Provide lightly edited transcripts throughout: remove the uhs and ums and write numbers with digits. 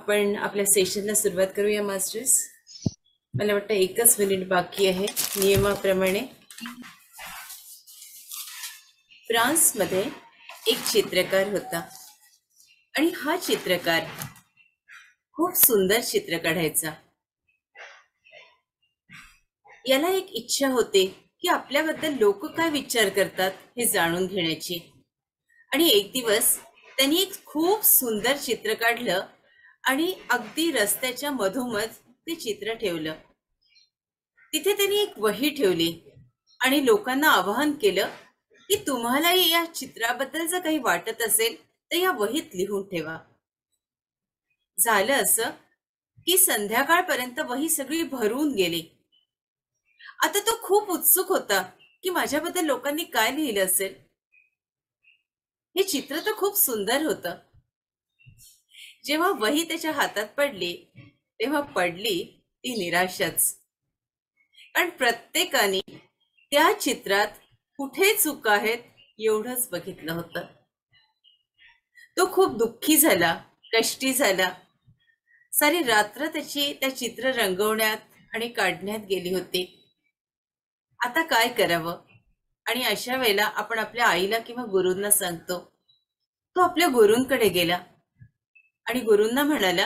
आपण आपल्या सेशनला सुरुवात करूया मास्टर्स. मला वाटतं एकच मिनिट बाकी आहे. नियमाप्रमाणे फ्रान्समध्ये एक चित्रकार होता आणि हा चित्रकार खूप सुंदर चित्र काढायचा. याला एक इच्छा होती की आपल्याबद्दल लोक काय विचार करतात हे जाणून घेण्याची. आणि एक दिवस त्यांनी एक खूप सुंदर चित्र काढलं आणि अगदी रस्त्याच्या मधोमध ते चित्र ठेवलं. तिथे त्यांनी एक वही ठेवली आणि लोकांना आवाहन केलं की तुम्हाला या चित्राबद्दल जर काही वाटत असेल तर या वहीत लिहून ठेवा. झालं असं की संध्याकाळपर्यंत वही सगळी भरून गेली. आता तो खूप उत्सुक होता की माझ्याबद्दल लोकांनी काय लिहिलं असेल. हे चित्र तर खूप सुंदर होतं. जेव्हा वही त्याच्या हातात पडली तेव्हा पडली ती निराशाच. कारण प्रत्येकाने त्या चित्रात कुठे चूक आहेत एवढंच बघितलं होतं. तो खूप दुःखी झाला, कष्टी झाला. सारी रात्र त्याची त्या चित्र रंगवण्यात आणि काढण्यात गेली होती. आता काय करावं. आणि अशा वेळेला आपण आपल्या आईला किंवा गुरूंना सांगतो. तो आपल्या गुरूंकडे गेला आणि गुरूंना म्हणाला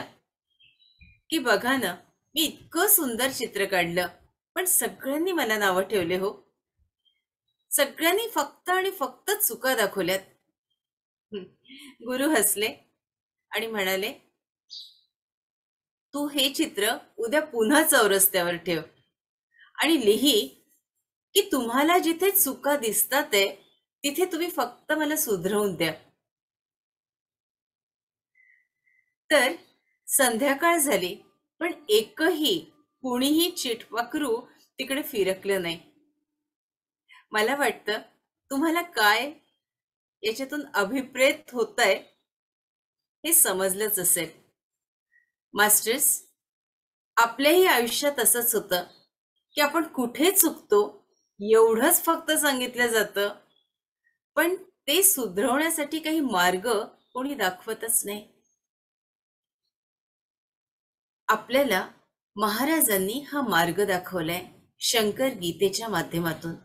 की बघा ना, मी इतकं सुंदर चित्र काढलं पण सगळ्यांनी मला नावं ठेवले हो. सगळ्यांनी फक्त आणि फक्त चुका दाखवल्यात. गुरु हसले आणि म्हणाले तू हे चित्र उद्या पुन्हा चौरस्त्यावर ठेव आणि लिही की तुम्हाला जिथे चुका दिसतात आहे तिथे तुम्ही फक्त मला सुधरवून द्या. तर संध्याकाळ झाली पण एकही कुणीही चिटपाखरू तिकडे फिरकलं नाही. मला वाटतं तुम्हाला काय याच्यातून अभिप्रेत होतंय हे समजलंच असेल. मास्टर्स, आपल्याही आयुष्यात असंच होतं की आपण कुठे चुकतो एवढंच फक्त सांगितलं जातं पण ते सुधरवण्यासाठी काही मार्ग कोणी दाखवतच नाही. आपल्याला महाराजांनी हा मार्ग दाखवलाय शंकर गीतेच्या माध्यमातून.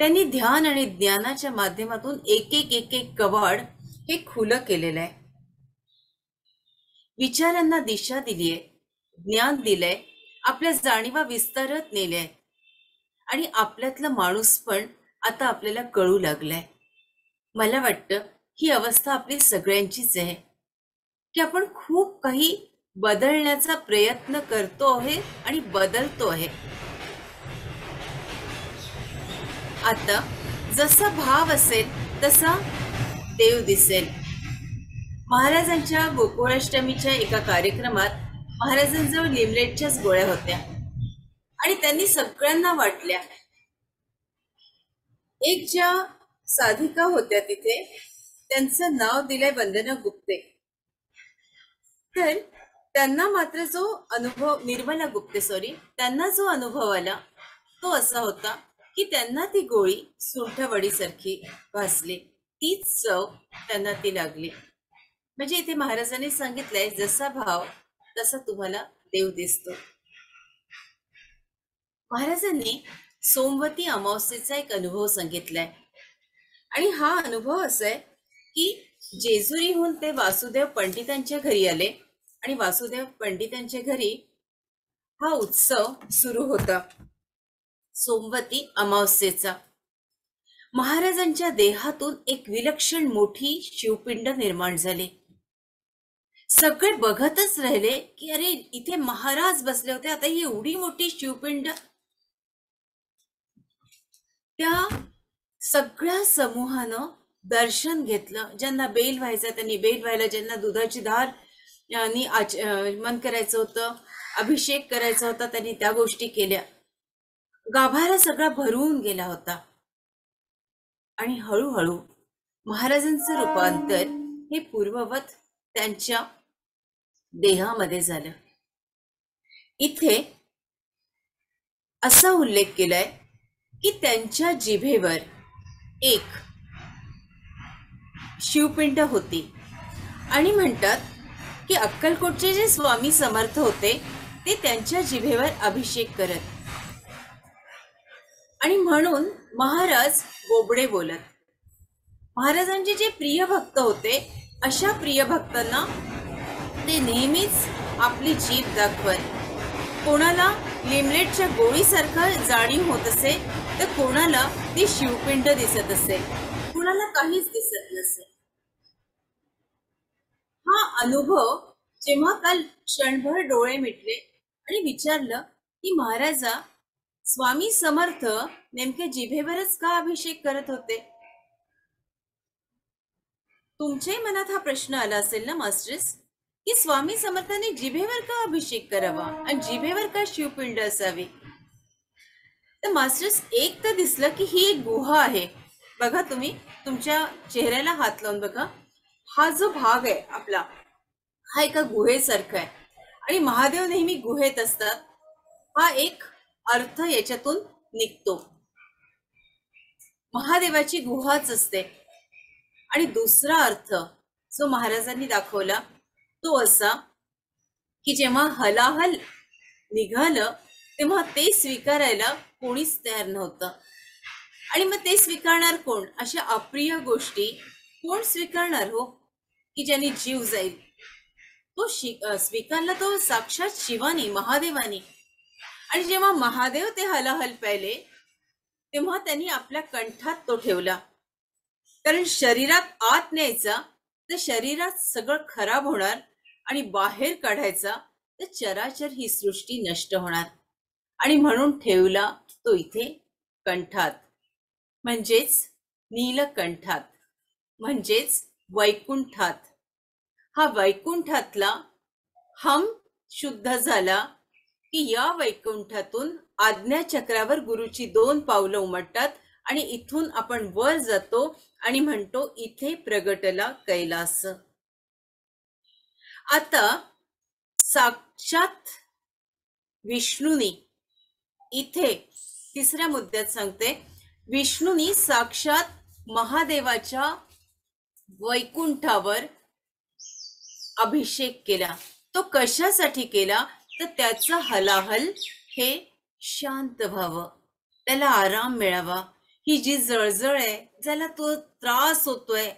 त्यांनी ध्यान आणि ज्ञानाच्या माध्यमातून एक एक एक एक कवाड हे खुलं केलेलं आहे. विचारांना दिशा दिलीये, ज्ञान दिलंय, आपल्या जाणीवा विस्तारत नेल्या आणि आपल्यातलं माणूस पण आता आपल्याला कळू लागलाय. मला वाटतं ही अवस्था आपली सगळ्यांचीच आहे की आपण खूप काही बदलण्याचा प्रयत्न करतो आहे आणि बदलतो आहे. आता जसा भाव असेल तसा देव दिसेल. महाराजांच्या गोकुळाष्टमीच्या एका कार्यक्रमात महाराजांजवळ लिमलेटच्याच गोळ्या होत्या आणि त्यांनी सगळ्यांना वाटल्या. एक ज्या साधिका होत्या तिथे त्यांचं नाव दिलंय वंदना गुप्ते. तर त्यांना मात्र जो अनुभव, निर्मला गुप्ते सॉरी, त्यांना जो अनुभव आला तो असा होता की त्यांना ती गोळी सुंठवडीसारखी भासली. तीच चव त्यांना ती लागली. म्हणजे इथे महाराजांनी सांगितलंय जसा भाव तसा तुम्हाला देव दिसतो. महाराजांनी सोमवती अमावस्येचा एक अनुभव सांगितलाय आणि हा अनुभव असा आहे की जेजुरीहून ते वासुदेव पंडितांच्या घरी आले आणि वासुदेव पंडितांच्या घरी हा उत्सव सुरू होता सोमवती अमावस्येचा. महाराजांच्या देहातून एक विलक्षण मोठी शिवपिंड निर्माण झाली. सगळे बघतच राहिले की अरे इथे महाराज बसले होते, आता ही एवढी मोठी शिवपिंड. त्या सगळ्या समूहानं दर्शन घेतलं. ज्यांना बेल व्हायचं त्यांनी बेल व्हायला, ज्यांना दुधाची धार आणि आचमन करायचं होतं, अभिषेक करायचा होता, त्यांनी त्या गोष्टी केल्या. गाभारा सगळा भरून गेला होता आणि हळूहळू महाराजांचं रूपांतर हे पूर्ववत त्यांच्या देहामध्ये झालं. इथे असा उल्लेख केलाय की त्यांच्या जिभेवर एक शिवपिंड होती आणि म्हणतात की अक्कलकोटचे जे स्वामी समर्थ होते ते त्यांच्या जिभेवर अभिषेक करत आणि म्हणून महाराज बोबडे बोलत. महाराजांचे जे प्रिय भक्त होते अशा प्रिय भक्तांना ते नेहमीच आपली जीभ दाखवत. कोणाला लिमलेटच्या गोळीसारखं जाणीव होत असे तर कोणाला ती शिवपिंड दिसत असे, कोणाला काहीच दिसत नसे. हा अनुभव जेव्हा काल क्षणभर डोळे मिटले आणि विचारलं की महाराजा स्वामी समर्थ नेमके जिभेवरच का अभिषेक करत होते. तुमच्याही मनात हा प्रश्न आला असेल ना मास्टर्स, की स्वामी समर्थांनी जिभेवर का अभिषेक करावा आणि जिभेवर का शिवपिंड असावी. तर मास्टर्स एक तर दिसलं की ही एक गुहा आहे. बघा तुम्ही तुमच्या चेहऱ्याला हात लावून बघा. हा जो भाग आहे आपला हा एका गुहेसारखा आहे आणि महादेव नेहमी गुहेत असतात. हा एक अर्थ याच्यातून निघतो. महादेवाची गुहाच असते. आणि दुसरा अर्थ जो महाराजांनी दाखवला तो असा की जेव्हा हलाहल निघालं तेव्हा ते स्वीकारायला कोणीच तयार नव्हतं. आणि मग ते स्वीकारणार कोण. अशा अप्रिय गोष्टी कोण स्वीकारणार हो, की ज्यांनी जीव जाईल. तो स्वीकारला तो साक्षात शिवानी महादेवानी. आणि जेव्हा महादेव ते हलाहल पाहिले तेव्हा त्यांनी आपल्या कंठात तो ठेवला. कारण शरीरात आत न्यायचा तर शरीरात सगळं खराब होणार आणि बाहेर काढायचा तर चराचर ही सृष्टी नष्ट होणार. आणि म्हणून ठेवला तो इथे कंठात, म्हणजेच नीलकंठात, म्हणजेच वैकुंठात. हा वैकुंठातला हम शुद्ध झाला की या वैकुंठातून आज्ञाचक्रावर गुरुची 2 पावलं उमटतात आणि इथून आपण वर जातो आणि म्हणतो इथे प्रगटला कैलास. आता साक्षात विष्णूनी इथे तिसऱ्या मुद्द्यात सांगते, विष्णूनी साक्षात महादेवाच्या वैकुंठावर अभिषेक केला. तो कशासाठी केला तर त्याचा हलाहल हे शांत व्हावं, त्याला आराम मिळावा. ही जी जळजळ आहे ज्याला तो त्रास होतोय,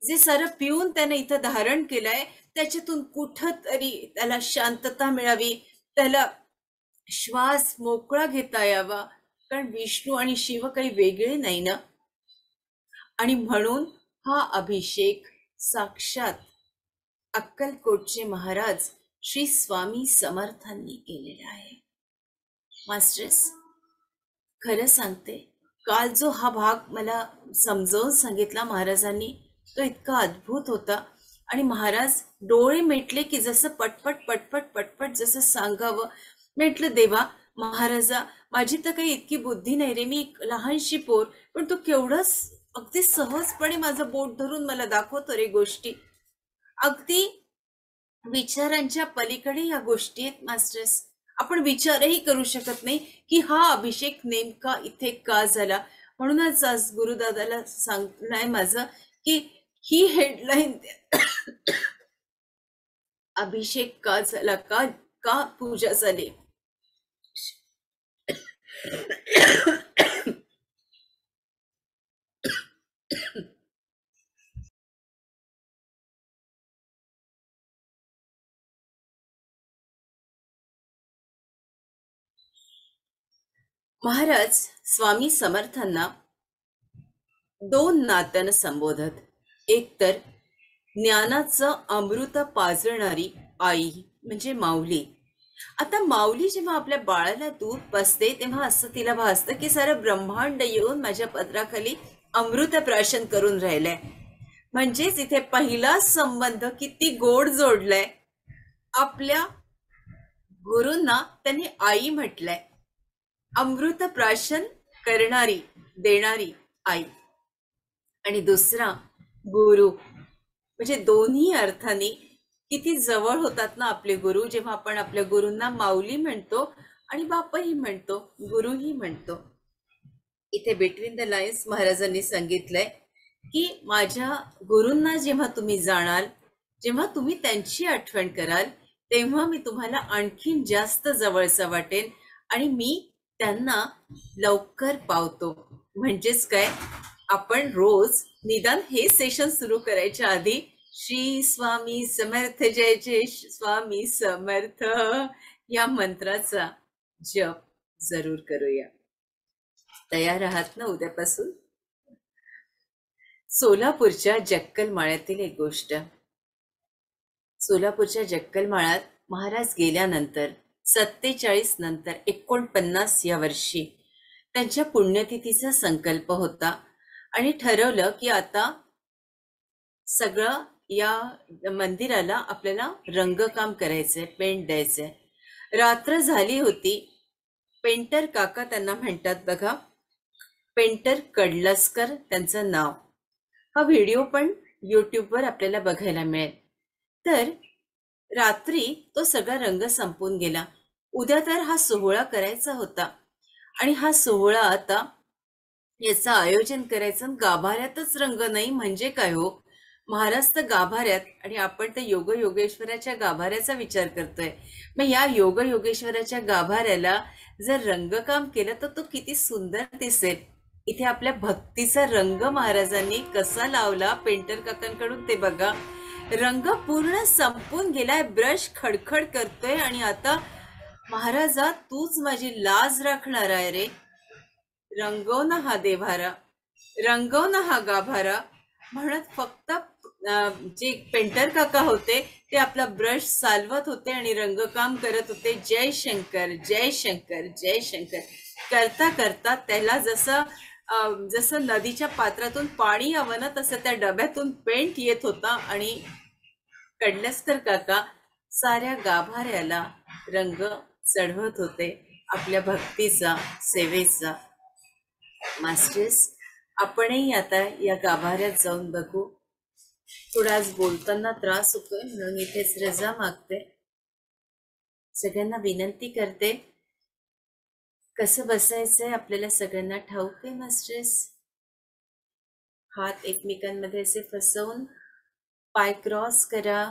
जे सारं पिऊन त्याने इथं धारण केलंय त्याच्यातून कुठंतरी त्याला शांतता मिळावी, त्याला श्वास मोकळा घेता यावा. कारण विष्णू आणि शिव काही वेगळे नाही ना. आणि म्हणून हा अभिषेक साक्षात अक्कलकोटचे महाराज श्री स्वामी समर्थांनी केलेला आहे. मास्टर्स खरं सांगते, काल जो हा भाग मला समजावून सांगितला महाराजांनी तो इतका अद्भुत होता. आणि महाराज डोळे मिटले की जसं पटपट पटपट पटपट जसं सांगावं. म्हटलं देवा महाराजा माझी तर काही इतकी बुद्धी नाही रे, मी एक लहानशी पोर, पण तू केवढंच अगदी सहजपणे माझं बोट धरून मला दाखवतो रे गोष्टी. अगदी विचारांच्या पलीकडे या गोष्टी आहेत मास्टर्स. आपण विचारही करू शकत नाही की हा अभिषेक नेमका इथे का झाला. म्हणूनच आज गुरुदादाला सांगणं आहे माझं की ही हेडलाईन अभिषेक का झाला, का का पूजा झाली. महाराज स्वामी समर्थांना 2 नात्यानं संबोधत. एक तर ज्ञानाचं अमृत पाजणारी आई म्हणजे माऊली. आता माऊली जेव्हा आपल्या बाळाला दूध पाजते तेव्हा असं तिला भासतं की सारं ब्रह्मांड येऊन माझ्या पदराखाली अमृत प्राशन करून राहिलंय. म्हणजेच इथे पहिला संबंध किती गोड जोडलाय. आपल्या गुरूंना त्यांनी आई म्हटलंय. अमृत प्राशन करणारी देणारी आई. आणि दुसरा गुरु, म्हणजे दोन्ही अर्थाने किती जवळ होतात ना आपले गुरु. जेव्हा आपण आपल्या गुरूंना माऊली म्हणतो आणि बापही म्हणतो, गुरुही म्हणतो. इथे बिटवीन द लाईन्स महाराजांनी सांगितलंय की माझ्या गुरूंना जेव्हा तुम्ही जाणाल जेव्हा तुम्ही त्यांची आठवण कराल तेव्हा मी तुम्हाला आणखीन जास्त जवळचं वाटेन आणि मी त्यांना लवकर पावतो. म्हणजेच काय, आपण रोज निदान हे सेशन सुरू करायच्या आधी श्री स्वामी समर्थ जय जय स्वामी समर्थ या मंत्राचा जप जरूर करूया. तयार आहात ना उद्यापासून? सोलापूरच्या जक्कल माळ्यातील एक गोष्ट. सोलापूरच्या जक्कल माळ्यात महाराज गेल्यानंतर 47 नंतर 49 या वर्षी त्यांच्या पुण्यतिथीचा संकल्प होता आणि ठरवलं की आता सगळं या मंदिराला आपल्याला रंगकाम करायचंय, पेंट द्यायचंय. रात्र झाली होती. पेंटर काका त्यांना म्हणतात बघा, पेंटर कडलसकर त्यांचं नाव. हा व्हिडिओ पण युट्यूबवर आपल्याला बघायला मिळेल. तर रात्री तो सगळा रंग संपून गेला. उद्या तर हा सोहळा करायचा होता आणि हा सोहळा आता याचं आयोजन करायचं, गाभाऱ्यातच रंग नाही म्हणजे काय हो. महाराज तर गाभाऱ्यात आणि आपण तर योग योगेश्वराच्या गाभाऱ्याचा विचार करतोय. मग या योग योगेश्वराच्या गाभाऱ्याला जर रंगकाम केलं तर तो किती सुंदर दिसेल. इथे आपल्या भक्तीचा रंग महाराजांनी कसा लावला पेंटर काकांकडून ते बघा. रंग पूर्ण संपून गेलाय, ब्रश खडखड करतोय आणि आता महाराजा तूच माझी लाज राखणार आहे रे. रंगव ना हा देभारा, रंगव ना हा गाभारा म्हणत फक्त जे पेंटर काका होते ते आपला ब्रश चालवत होते आणि रंगकाम करत होते. जय शंकर जय शंकर जय शंकर करता करता त्याला जसं नदीच्या पात्रातून पाणी यावं ना तसं त्या डब्यातून पेंट येत होता आणि कडलसकर काका साऱ्या गाभाऱ्याला रंग चढवत होते आपल्या भक्तीचा, सेवेचा. मास्टर्स, आपणही आता या गाभाऱ्यात जाऊन बघू. थोडा आज बोलताना त्रास होतोय म्हणून इथेच रजा मागते. सगळ्यांना विनंती करते, कसं बसायचंय आपल्याला सगळ्यांना ठाऊक आहे मास्टर्स. हात एकमेकांमध्ये असे फसवून पाय क्रॉस करा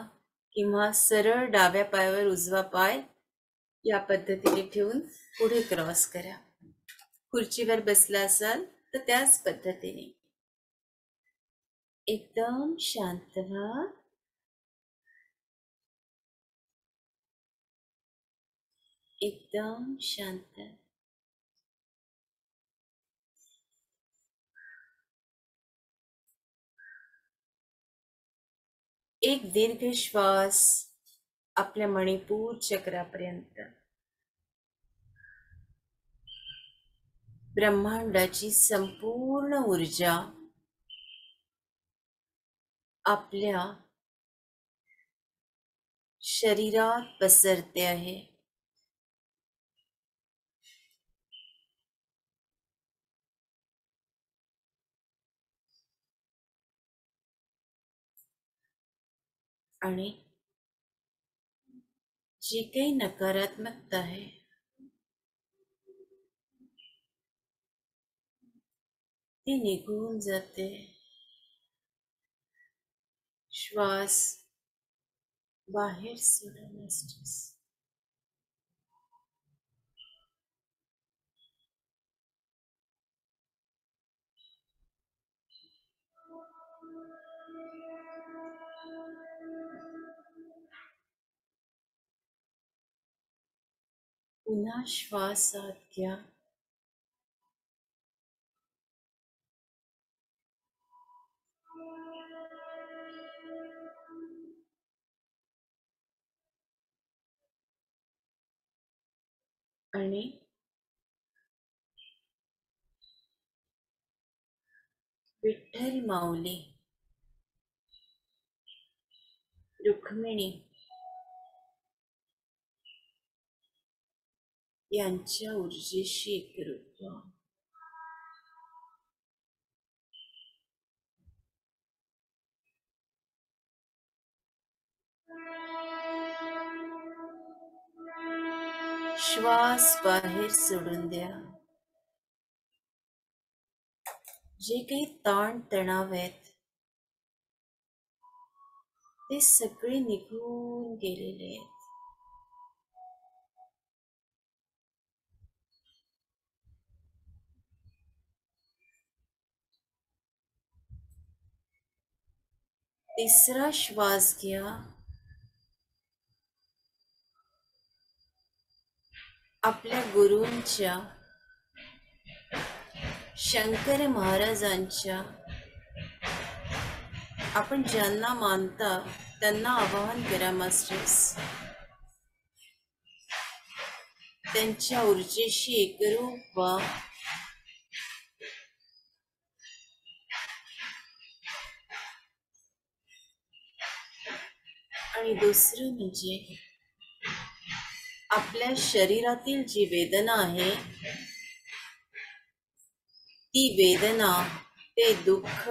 किंवा सरळ डाव्या पायावर उजवा पाय या पद्धतीने ठेवून पुढे क्रॉस करा. खुर्चीवर बसला असाल तर त्याच पद्धतीने एकदम शांत व्हा. एकदम शांत. एक दीर्घ श्वास आपल्या मणिपूर चक्रापर्यंत. ब्रह्मांडाची संपूर्ण ऊर्जा आपल्या शरीरात पसरते आहे. आणि जी काही नकारात्मकता आहे ती निघून जाते. श्वास बाहेर सोडा. पुन्हा श्वास आत घ्या. आणि विठ्ठल माऊली, रुक्मिणी यांच्या ऊर्जेशी एकरूप व्हा. श्वास बाहेर सोडून द्या. जे काही ताण तणाव आहेत ते सगळे निघून गेलेले आहेत. तिसरा श्वास घ्या. आपल्या गुरूंच्या, शंकर महाराजांच्या, आपण ज्यांना मानता त्यांना आवाहन करा मास्टर्स. त्यांच्या ऊर्जेशी एकरूप व्हा. आणि दुसरं म्हणजे आपल्या शरीरातील जी वेदना आहे ती वेदना, ते दुःख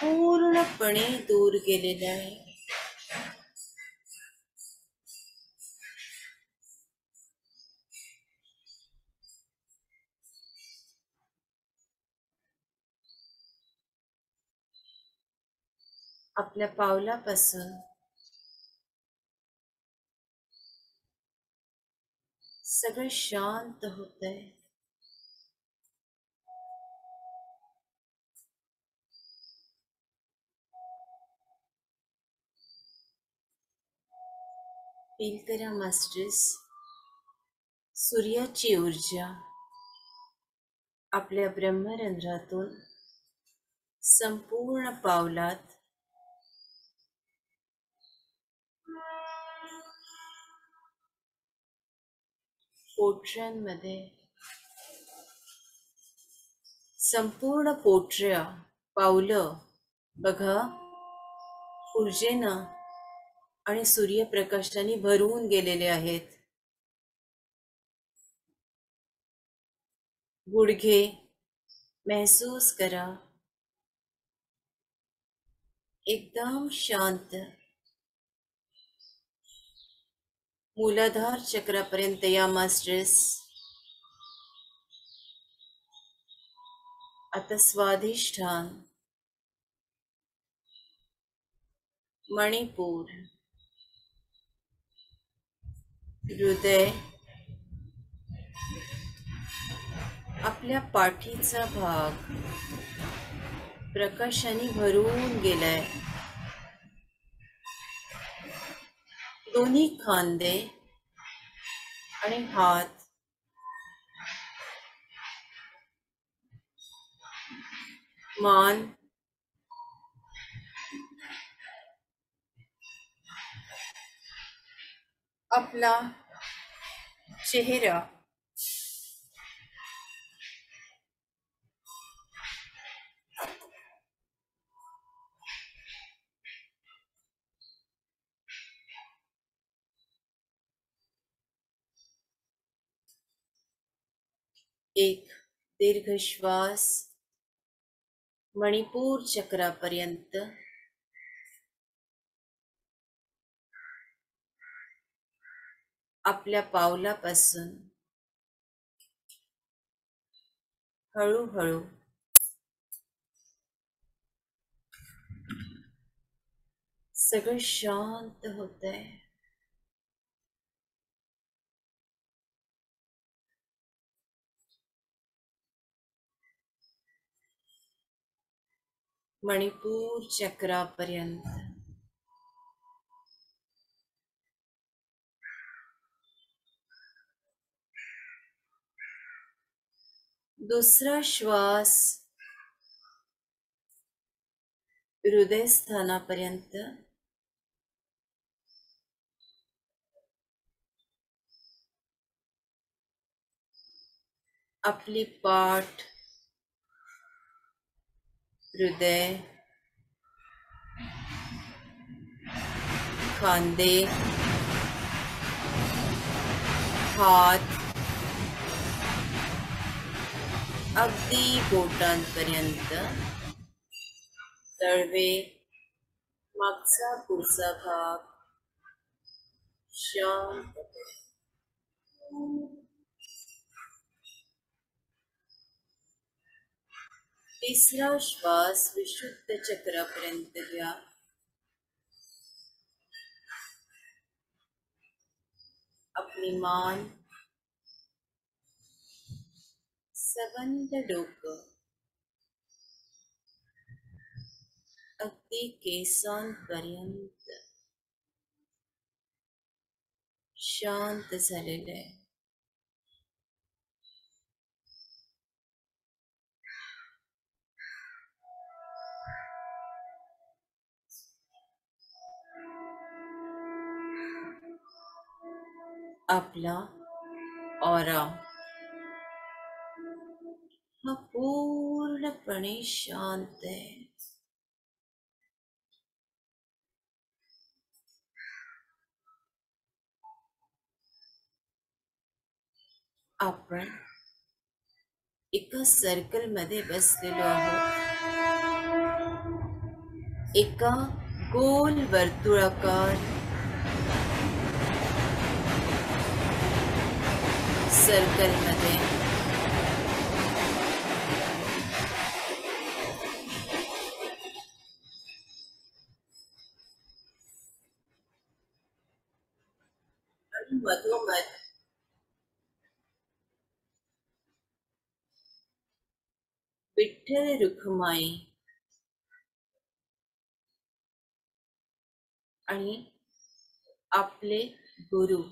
पूर्णपणे दूर गेलेले आहे. आपल्या पावलापासून सगळं शांत होतंय. फील करा मास्टर्स, सूर्याची ऊर्जा आपल्या ब्रह्मरंध्रातून संपूर्ण पावलात पोटऱ्यांमध्ये, संपूर्ण पोटऱ्या, पावलं बघा ऊर्जेनं आणि सूर्यप्रकाशाने भरून गेलेले आहेत. गुडघे महसूस करा एकदम शांत. मूलाधार चक्रापर्यंत या मास्टर्स. आता स्वाधिष्ठान, मणिपूर, हृदय, आपल्या पाठीचा भाग प्रकाशाने भरून गेलाय. दोन्ही खांदे आणि हात, मान, आपला चेहरा, एक दीर्घ श्वास मणिपूर चक्रापर्यंत. आपल्या पावलापासून हळूहळू सगळं शांत होतंय. मणिपूर चक्रापर्यंत. दुसरा श्वास हृदयस्थानापर्यंत. आपली पाठ, हृदय, खांदे, हात, अगदी बोटांपर्यंत, तळवे, मागचा पुढचा भाग शांत. तिसरा श्वास विशुद्ध चक्रापर्यंत घ्या. निमान, सबंध डोकं, अगदी केसांपर्यंत शांत झालेलं आहे. आपला ऑरा हा पूर्णपणे शांत आहे. आपण एका सर्कल मध्ये बसलेलो आहोत. एका गोल वर्तुळाकार सर्कल मध्ये. आणि मधोमध विठ्ठल रुखमाई आणि आपले गुरु,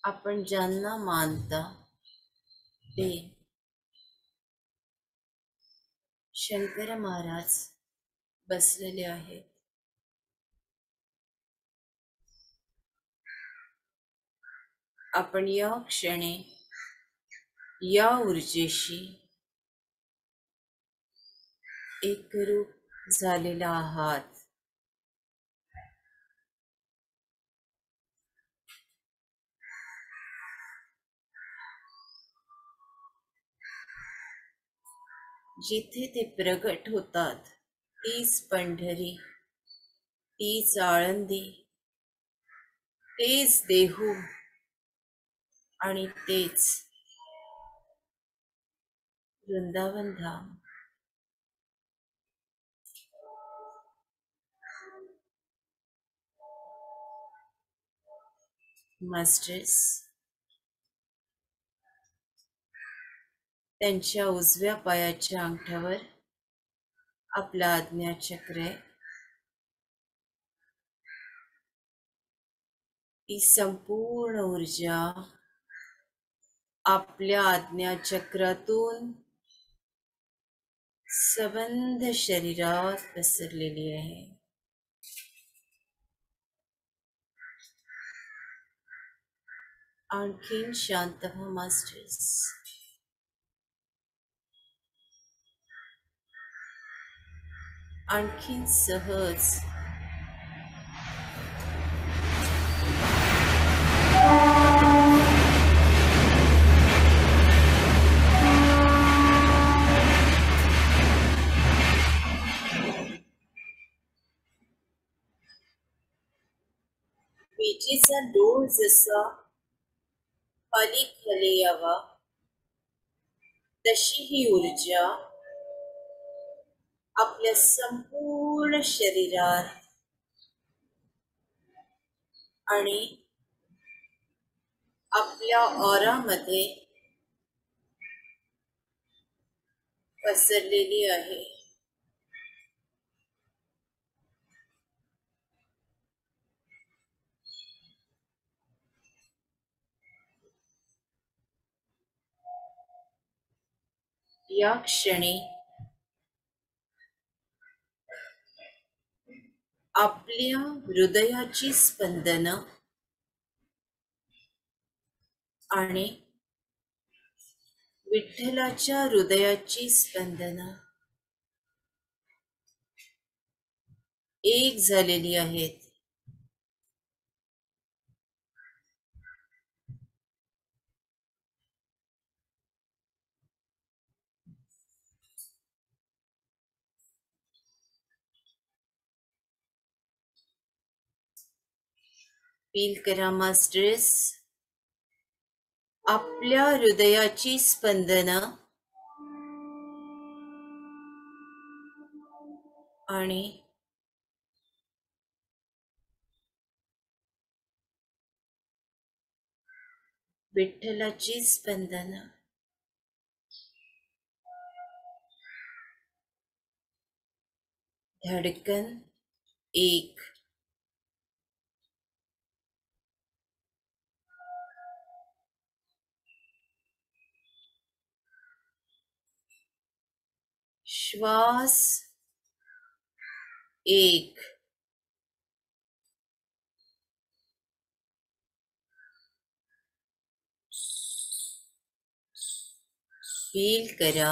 आपण ज्यांना मानता ते शंकर महाराज बसलेले आहेत. आपण या क्षणी या ऊर्जेशी एकरूप झालेला आहात. जिथे ते प्रगट होतात तीच पंढरी, तीच आळंदी, तेच देहू आणि तेच वृंदावन धाम. मास्टर्स त्यांच्या उजव्या पायाच्या अंगठ्यावर आपला आज्ञाचक्र आहे. ही संपूर्ण ऊर्जा आपल्या आज्ञाचक्रातून सबंध शरीरात पसरलेली आहे. आणखीन शांत व्हा मास्टर्स. आणखीन सहज. विजेचा डोळ जसा खाली खाली यावा तशी ही ऊर्जा आपल्या संपूर्ण शरीरात आणि आपल्या ऑरामध्ये पसरलेली आहे. या क्षणी आपल्या हृदयाची स्पंदन आणि विठ्ठलाच्या हृदयाची स्पंदन एक झालेली आहेत. फील करा मास्टर्स, आपल्या हृदयाची स्पंदन आणि विठ्ठलाची स्पंदना. धडकन 1. श्वास 1. फील करा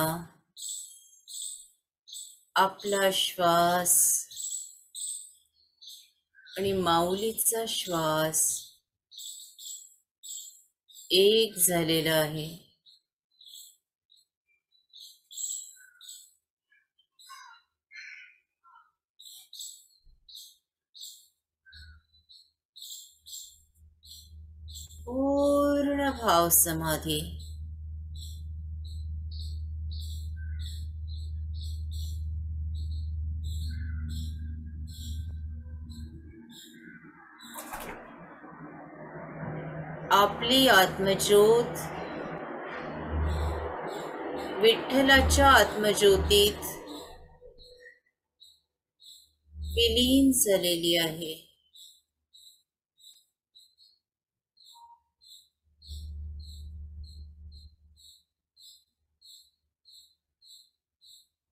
आपला श्वास आणि माऊलीचा श्वास एक झालेला आहे. पूर्ण भाव समाधी. आपली आत्मज्योत विठ्ठलाच्या आत्मज्योतीत विलीन झालेली आहे.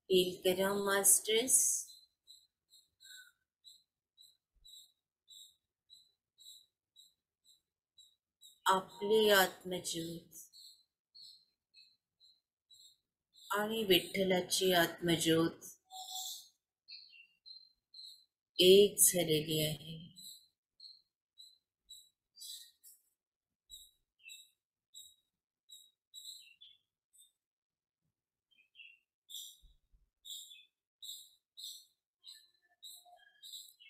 फील करा मास्टर्स. आपली आत्मज्योत आणि विठ्ठलाची आत्मज्योत एक झालेली आहे.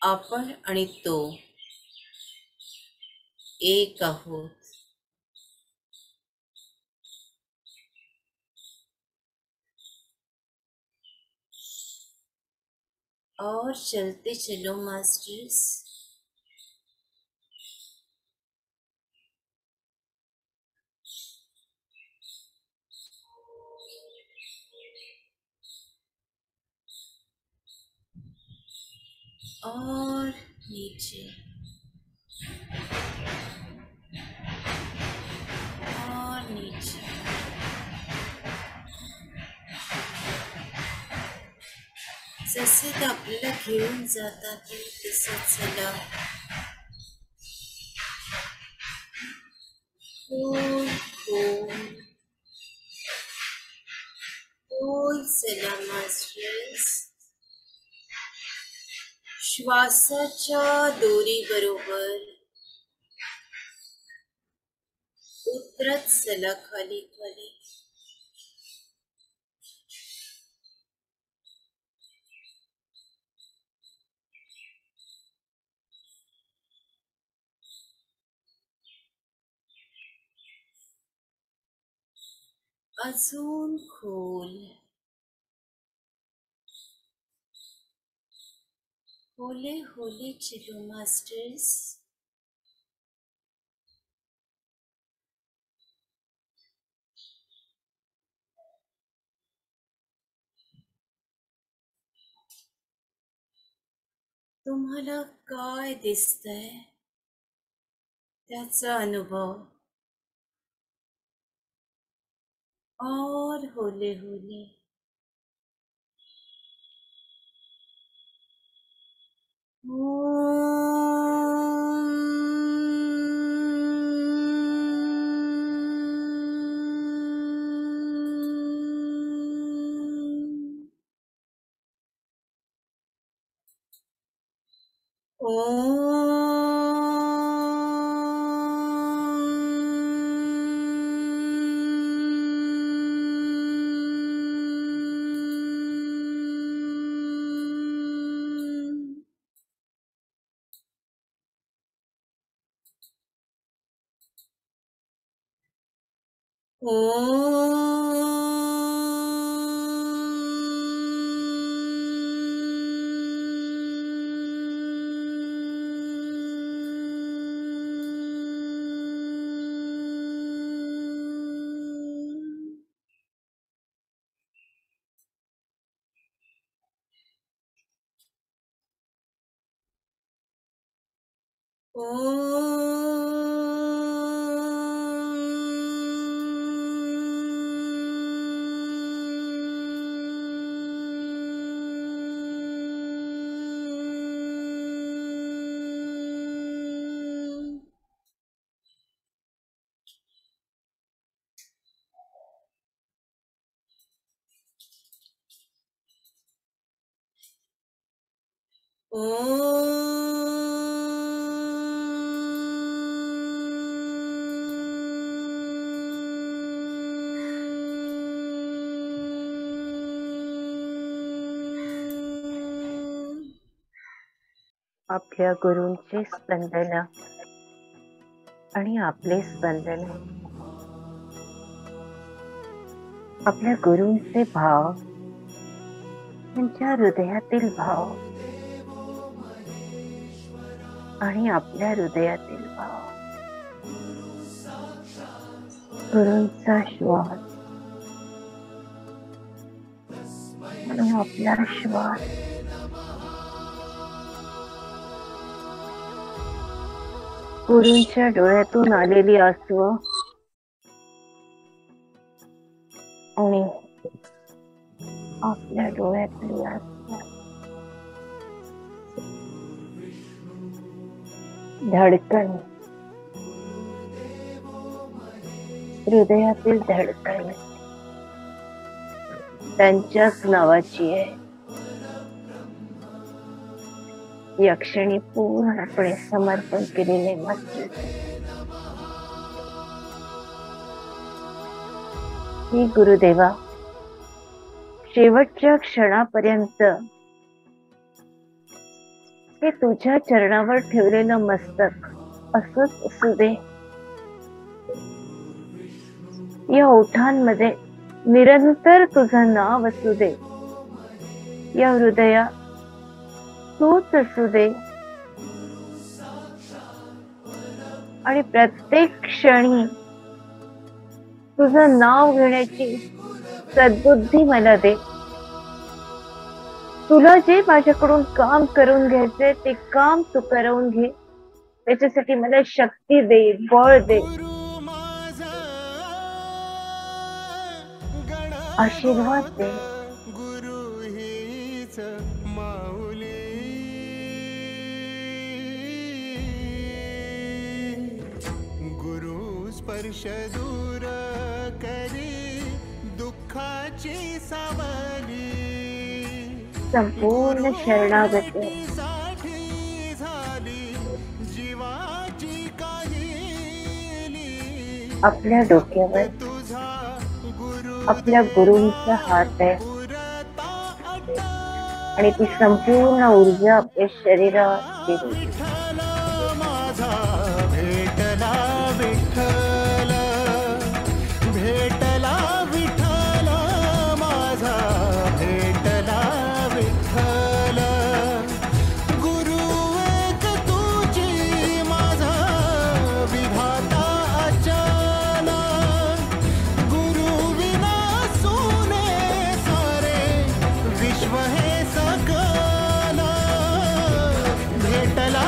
आपण आणि तो एक आहोत. और चलते चलो मास्टर्स. और नीचे और नीचे. जसे ते आपल्याला घेऊन जातात तसंच चला. खोल खोल खोल चला मास्टर्स. श्वासाच्या दोरी बरोबर उतरत चला खाली खाली. अजून खोल. होले होले चलो मास्टर्स. तुम्हाला काय दिसतंय त्याचा अनुभव. और होले होले. आपल्या गुरूंचे स्पंदन आणि आपले स्पंदन, आपल्या गुरूंचे भाव, त्यांच्या हृदयातील भाव आणि आपल्या हृदयातील भाव, गुरूंचा श्वास आणि आपला श्वास, गुरूंच्या डोळ्यातून आलेली आसू आणि आपल्या डोळ्यातली आसू, धडकन, हृदयातील धडकन त्यांच्याच नावाची आहे. या क्षणी पूर्णपणे समर्पण केलेले मस्तक, हे गुरुदेवा, शेवटच्या क्षणापर्यंत हे तुझ्या चरणावर ठेवलेलं मस्तक असंच असू दे. या ओठांमध्ये निरंतर तुझं नाव असू दे. या हृदया तूच असू दे आणि प्रत्येक क्षणी तुझं नाव घेण्याची सद्बुद्धी मला दे. तुला जे माझ्याकडून काम करून घ्यायचे ते काम तू करवून घे. त्याच्यासाठी मला शक्ती दे, बळ दे, आशीर्वाद दे. गुरु हीच माऊली, गुरु स्पर्श दूर करी दुःखाची सावली, संपूर्ण शरणागती साठी झाली जीवाची काहिली. आपल्या डोक्यावर तुझा गुरु आपल्या गुरूंचा हात आहे पुरता आणि ती संपूर्ण ऊर्जा आपल्या शरीरात गेली. विठ्ठल माझा भेटला विठ्ठल, भेटला विठ्ठल माझा, भेटला विठ्ठल. गुरु एक तुझी माझा विधाता अचल, गुरु विना सोने सारे विश्व हे सकल. भेटला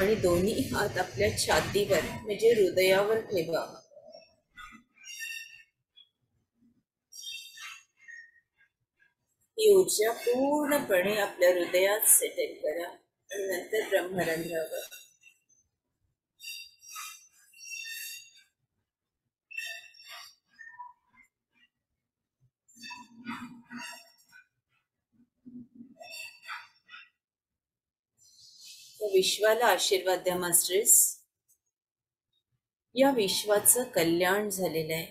आणि दोन्ही हात आपल्या छातीवर म्हणजे हृदयावर ठेवा. ही ऊर्जा पूर्णपणे आपल्या हृदयात सेटल करा आणि नंतर ब्रह्मरंध्रावर. या विश्वाला आशीर्वाद द्या मास्टर्स. या विश्वाचं कल्याण झालेलं आहे.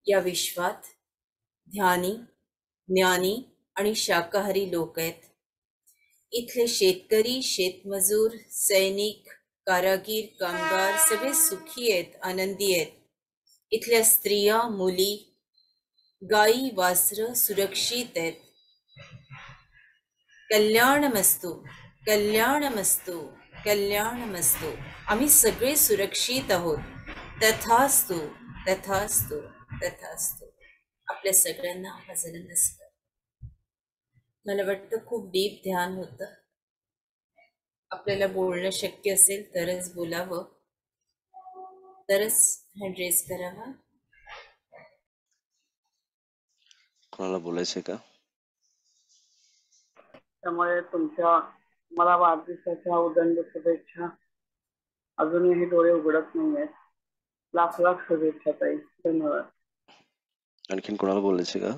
या विश्वात ध्यानी, ज्ञानी आणि शाकाहारी लोक आहेत. इथले शेतकरी, शेतमजूर, सैनिक, कारागीर, कामगार सगळे सुखी आहेत, आनंदी आहेत. इथल्या स्त्रिया, मुली, गायी, वासरं सुरक्षित आहेत. कल्याणमस्तु, कल्याणमस्तु, कल्याणमस्तु. आम्ही सगळे सुरक्षित आहोत. तथास्तु, तथास्तु, तथास्तु. आपल्या सगळ्यांना माझा नमस्कार. मला वाटतं खूप डीप ध्यान होतं. आपल्याला बोलणं शक्य असेल तरच बोलावं, तरच हँड रेज करावा. कोणाला बोलायचंय का? त्यामुळे मला वाढदिवसाच्या उदंड शुभेच्छा. अजूनही डोळे उघडत नाहीयेत. लाख लाख शुभेच्छा ताई. धन्यवाद. आणखीन कोणाला बोलायचंय का?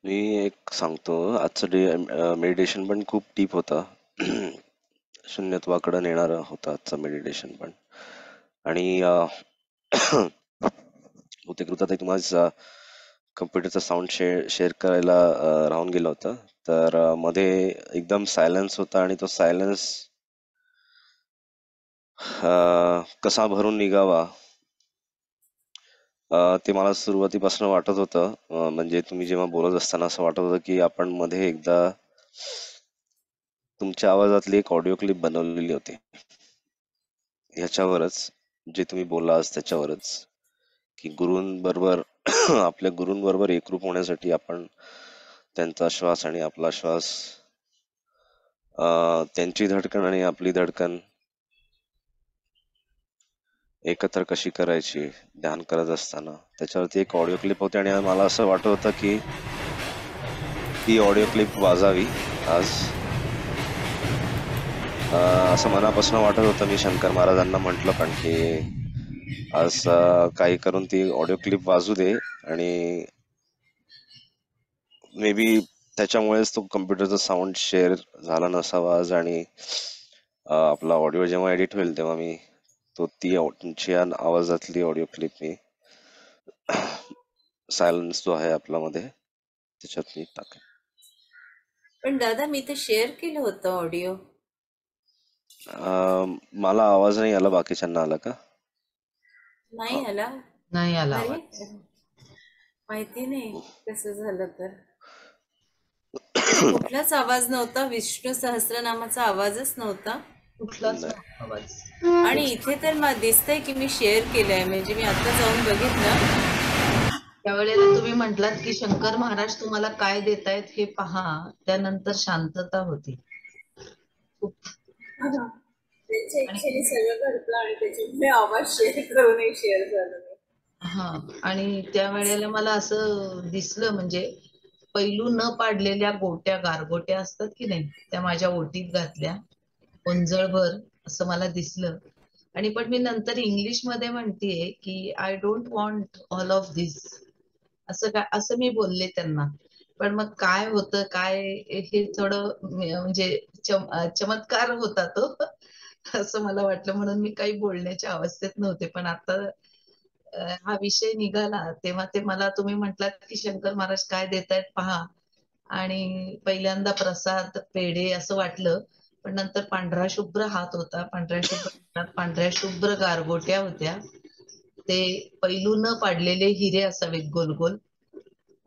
मी एक सांगतो, आजचं मेडिटेशन पण खूप डीप होता. शून्यत्वाकडे नेणारा होता आजचा मेडिटेशन पण. आणि बहुतेक कृता तुम्हाला कम्प्युटरचा साऊंड शेअर करायला राहून गेलं होतं. तर मध्ये एकदम सायलन्स होता आणि तो सायलन्स कसा भरून निघावा ते मला सुरुवातीपासून वाटत होतं. म्हणजे तुम्ही जेव्हा बोलत असताना असं वाटत होतं की आपण मध्ये एकदा तुमच्या आवाजातली एक ऑडिओ क्लिप बनवलेली होती. ह्याच्यावरच जे तुम्ही बोलला आज त्याच्यावरच की गुरूंबरोबर आपल्या गुरूंबरोबर एकरूप होण्यासाठी आपण त्यांचा श्वास आणि आपला श्वास, त्यांची धडकन आणि आपली धडकन एकत्र कशी करायची ध्यान करत असताना, त्याच्यावरती एक ऑडिओ क्लिप होती. आणि मला असं वाटत होतं की ही ऑडिओ क्लिप वाजावी आज. असं मनापासून वाटत होतं. मी शंकर महाराजांना म्हटलं पण की आज काही करून ती ऑडिओ क्लिप वाजू दे. आणि मे बी त्याच्यामुळेच तो कम्प्युटरचा साऊंड शेअर झाला नसावा आज. आणि आपला ऑडिओ जेव्हा एडिट होईल तेव्हा मी तुमची आवाजातली ऑडिओ क्लिप मी सायलन्स जो आहे आपला मध्ये त्याच्यात मी टाकेन. पण दादा मी तर शेअर केलं होतं ऑडिओ. मला आवाज नाही आला. बाकीच्यांना आला का? नाही आला. नाही आला अरे आवाज. माहिती नाही कसं झालं तर. म्हणजे कुठलाच आवाज नव्हता. विष्णू सहस्रनामाचा आवाजच नव्हता कुठलाच नाही. नव्हता आवाज. आणि इथे तर दिसतंय की मी शेअर केलंय. म्हणजे मी आता जाऊन बघितलं. त्यावेळेला तुम्ही म्हटलात की शंकर महाराज तुम्हाला काय देतायत हे पहा. त्यानंतर शांतता होती. त्यांच्या इच्छेने सगळं घडलं आणि त्याच्यामुळे आवाज शेअर करूनही शेअर झालं. हा, आणि त्यावेळेला मला असं दिसलं, म्हणजे पैलू न पाडलेल्या गोट्या, गारगोट्या असतात की नाही, त्या माझ्या ओटीत घातल्या ओंजळभर असं मला दिसलं. आणि पण मी नंतर इंग्लिश मध्ये म्हणतेय की I don't want all of this, असं मी बोलले त्यांना. पण मग काय होतं काय हे थोडं म्हणजे चमत्कार होता तो असं मला वाटलं. म्हणून मी काही बोलण्याच्या अवस्थेत नव्हते. पण आता हा विषय निघाला तेव्हा ते मला तुम्ही म्हटलात की शंकर महाराज काय देतायत पहा. आणि पहिल्यांदा प्रसाद, पेढे असं वाटलं. पण नंतर पांढरा शुभ्र हात होता, पांढऱ्या शुभ्र हातात पांढऱ्या शुभ्र गारगोट्या होत्या. ते पैलू न पाडलेले हिरे असावेत गोल गोल.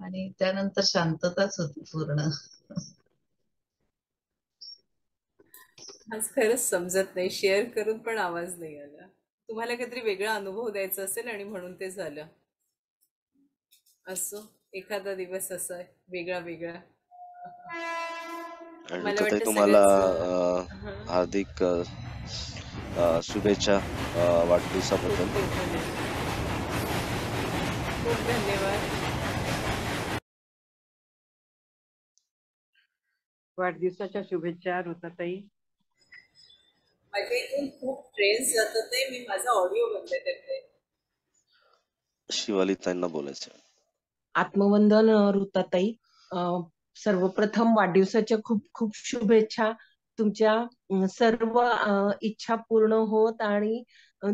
आणि त्यानंतर शांतताच होती पूर्ण. आज खरंच समजत नाही. शेअर करून पण आवाज नाही आला. तुम्हाला काहीतरी वेगळा अनुभव द्यायचा असेल आणि म्हणून ते झालं असं. एखादा दिवस असा वेगळा वेगळा. आणि मला ऋताताई वाटतं तुम्हाला सगळंच हं. हार्दिक शुभेच्छा खूप वाढदिवसाबद्दल. खूप धन्यवाद. खूप धन्यवाद. वाढदिवसाच्या शुभेच्छा ऋताताई. माझ्या इथून खूप ट्रेन्स जात होते, मी माझा ऑडिओ बंद करते. शिवालीताईंना बोलायचं. आत्मवंदन ऋताताई. सर्वप्रथम वाढदिवसाच्या खूप खूप शुभेच्छा. तुमच्या सर्व इच्छा पूर्ण होत आणि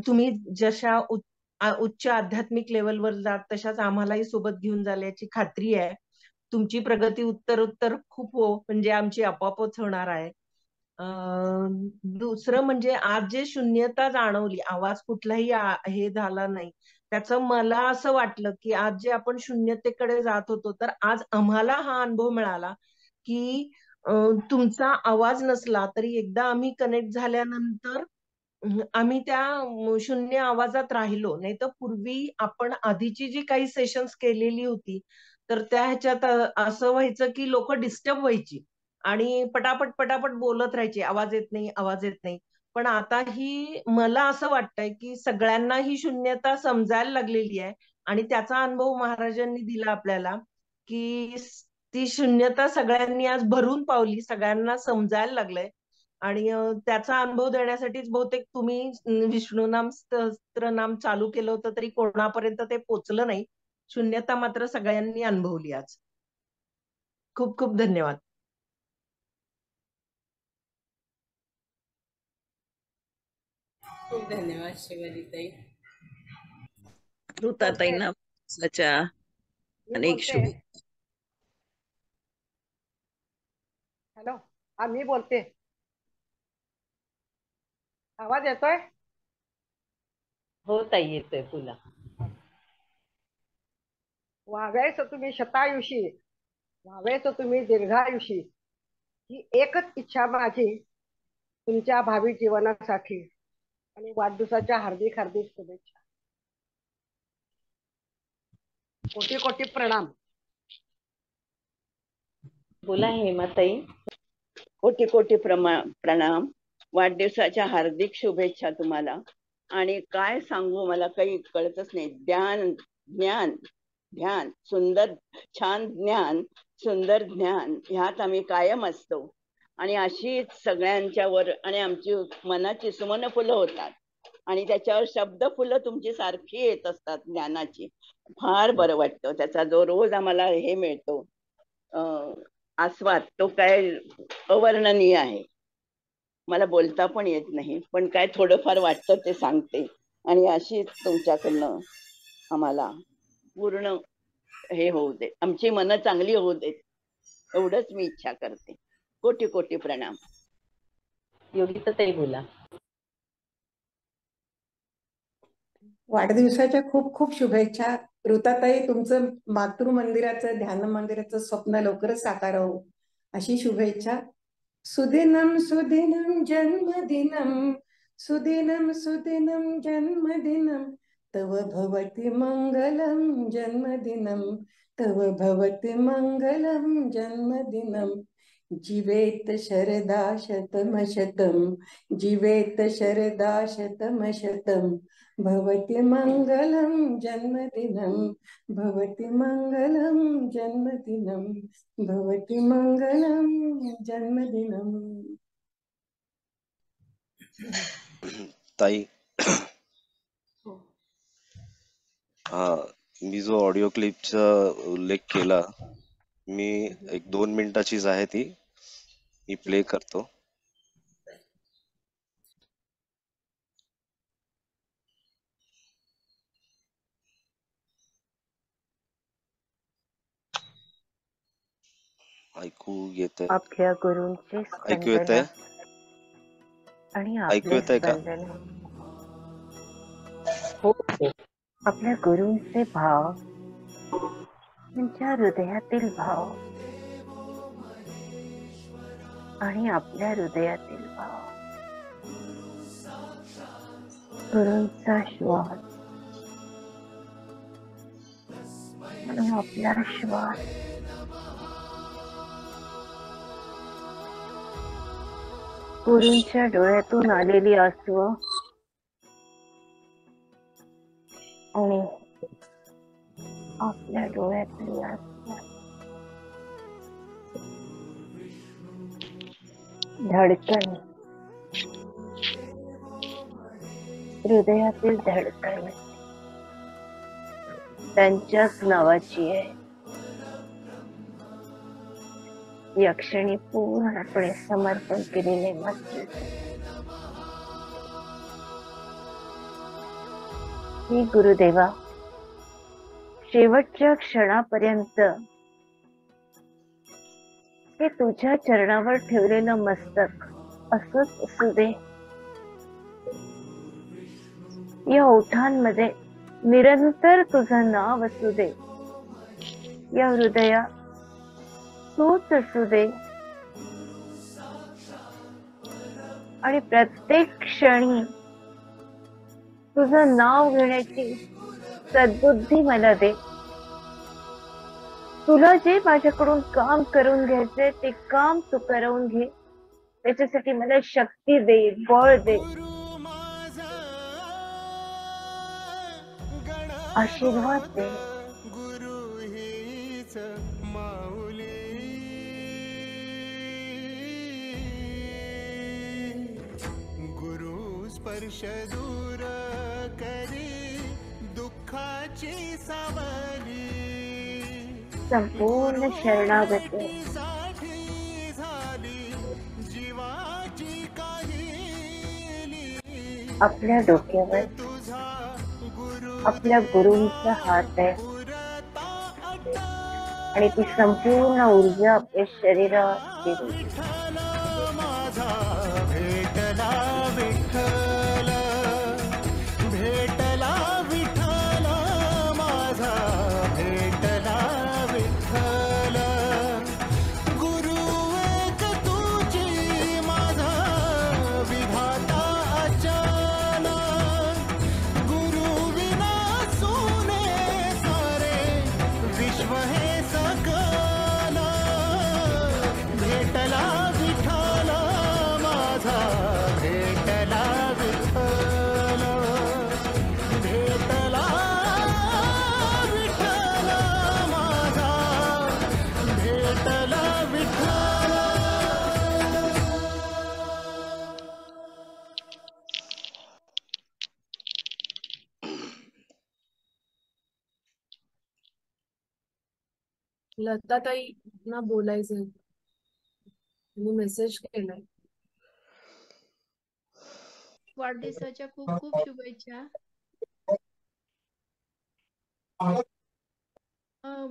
तुम्ही जशा उच्च आध्यात्मिक लेवलवर जात तशाच आम्हालाही सोबत घेऊन जाण्याची खात्री आहे. तुमची प्रगती उत्तर खूप हो, म्हणजे आमची आपोआपच होणार आहे. दुसरं म्हणजे आज जे शून्यता जाणवली, आवाज कुठलाही हे झाला नाही, त्याचं मला असं वाटलं की आज जे आपण शून्यतेकडे जात होतो, तर आज आम्हाला हा अनुभव मिळाला की तुमचा आवाज नसला तरी एकदा आम्ही कनेक्ट झाल्यानंतर आम्ही त्या शून्य आवाजात राहिलो. नाही तर पूर्वी आपण आधीची जी काही सेशन्स केलेली होती, तर त्या ह्याच्यात असं व्हायचं की लोक डिस्टर्ब व्हायची आणि पटापट पटापट बोलत राहायचे, आवाज येत नाही, आवाज येत नाही. पण आता ही मला असं वाटतंय की सगळ्यांना ही शून्यता समजायला लागलेली आहे आणि त्याचा अनुभव महाराजांनी दिला आपल्याला की ती शून्यता सगळ्यांनी आज भरून पावली, सगळ्यांना समजायला लागलंय. आणि त्याचा अनुभव देण्यासाठीच बहुतेक तुम्ही विष्णुनाम सहस्त्रनाम चालू केलं होतं, तरी कोणापर्यंत ते पोचलं नाही. शून्यता मात्र सगळ्यांनी अनुभवली आज. खूप खूप धन्यवाद. खूप धन्यवाद शिवालीताई. ऋताताईंना दिवसाच्या मी अनेक बोलते. शुभेच्छा. हॅलो, हा मी बोलते. आवाज येतोय? हो ताई, येतोय बोला. व्हावेच तुम्ही शतायुषी, व्हावेच तुम्ही दीर्घायुषी, ही एकच इच्छा माझी तुमच्या भावी जीवनासाठी. आणि वाढदिवसाच्या हार्दिक हार्दिक शुभेच्छा. कोटी कोटी प्रणाम. बोला हेमाताई. कोटी कोटी प्रणाम. वाढदिवसाच्या हार्दिक शुभेच्छा तुम्हाला. आणि काय सांगू, मला काही कळतच नाही. ज्ञान ज्ञान ध्यान, सुंदर छान ज्ञान, सुंदर ज्ञान, ह्यात आम्ही कायम असतो. आणि अशीच सगळ्यांच्या वर आणि आमची मनाची सुमन फुलं होतात आणि त्याच्यावर शब्द फुलं तुमची सारखी येत असतात ज्ञानाची. फार बरं वाटतं. त्याचा जो रोज आम्हाला हे मिळतो आस्वाद, तो काय अवर्णनीय आहे. मला बोलता पण येत नाही, पण काय थोडंफार वाटतं ते सांगते. आणि अशीच तुमच्याकडनं आम्हाला पूर्ण हे होऊ दे, आमची मनं चांगली होऊ देत, एवढंच मी इच्छा करते. कोटी कोटी प्रणाम. योगिता ताई बोला. वाढदिवसाच्या खूप खूप शुभेच्छा. ऋताताई, तुमचं मातृ मंदिराचं, ध्यान मंदिराचं स्वप्न लवकरच साकार हो, अशी शुभेच्छा. सुदिनम सुदिनम जन्मदिनम, सुदिनम सुदिनम जन्मदिनम, तव भवति मंगलम जन्मदिनम, तव भवति मंगलम जन्मदिनम. जीवेत शरदा शतम, जीवेत शरदा शतम, भवति मंगलम जन्मदिनम, भवति मंगलम जन्मदिनम, भवति मंगलम जन्मदिनम. ताई, हा, मी जो ऑडिओ क्लिपचा उल्लेख केला, मी 1-2 मिनिटाचीच आहे ती, मी प्ले करतो. ऐकू येतंय? आपल्या गुरूंचे ऐकू येतंय? स्पंदन आणि ऐकू आपले येतंय का? स्पंदन, हो हो. आपल्या गुरूंचे भाव, त्यांच्या हृदयातील भाव आणि आपल्या हृदयातील भाव, गुरूंचा श्वास आणि आपला श्वास गुरूंच्या डोळ्यातून आलेली आसू आणि आपल्या डोळ्यातली आसू धडकन, हृदयातील धडकन त्यांच्याच नावाची आहे. या क्षणी पूर्णपणे समर्पण केलेले मस्त ही गुरुदेवा, शेवटच्या क्षणापर्यंत हे तुझ्या चरणावर ठेवलेलं मस्तक असंच असू दे. या ओठांमध्ये निरंतर तुझं नाव असू दे. या हृदया तूच असू दे आणि प्रत्येक क्षणी तुझं नाव घेण्याची सद्बुद्धी मला दे. तुला जे माझ्याकडून काम करून घ्यायचंय ते काम तू करवून घे. त्याच्यासाठी मला शक्ती दे, बळ दे, आशीर्वाद दे. गुरु हीच माऊली, गुरु स्पर्श दूर करी दुःखाची सावली, संपूर्ण शरणागती साठी झाली जीवाची काहिली, आपल्या डोक्यावर तुझा गुरु आपल्या गुरूंचा हात आहे आणि ती संपूर्ण ऊर्जा आपल्या शरीरात गेली. विठ्ठल माझा भेटला विठ्ठल, भेटला विठ्ठल माझा, भेटला विठ्ठल, गुरु एक तुझी माझा विधाता अचल, गुरु विना सोने सारे विश्व हे सकल, भेटला विठ्ठल माझा, भेटला विठ्ठल, भेटला विठ्ठल माझा, भेटला विठ्ठल. लताताई ना बोलायचंय. मी मेसेज केलाय. वाढदिवसाच्या खूप खूप शुभेच्छा.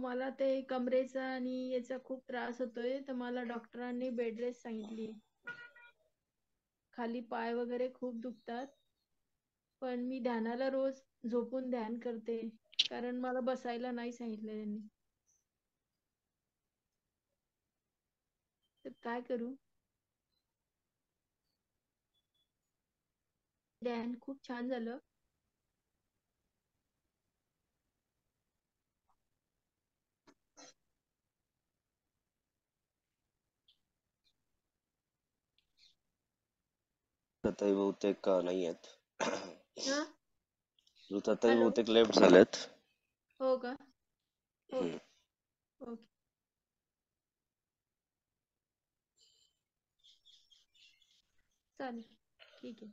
मला ते कमरेचा आणि याचा खूप त्रास होतोय, तर मला डॉक्टरांनी बेड रेस्ट सांगितली. खाली पाय वगैरे खूप दुखतात, पण मी ध्यानाला रोज झोपून ध्यान करते, कारण मला बसायला नाही सांगितलं त्यांनी. तर काय करू? ध्यान खूप छान झालं. ऋताताई बहुतेक नाही आहेत. हा? ऋताताई हॅलो, बहुतेक लेफ्ट झालेत. हो का? हो, हम्म. ओके, चालेल, ठीक आहे.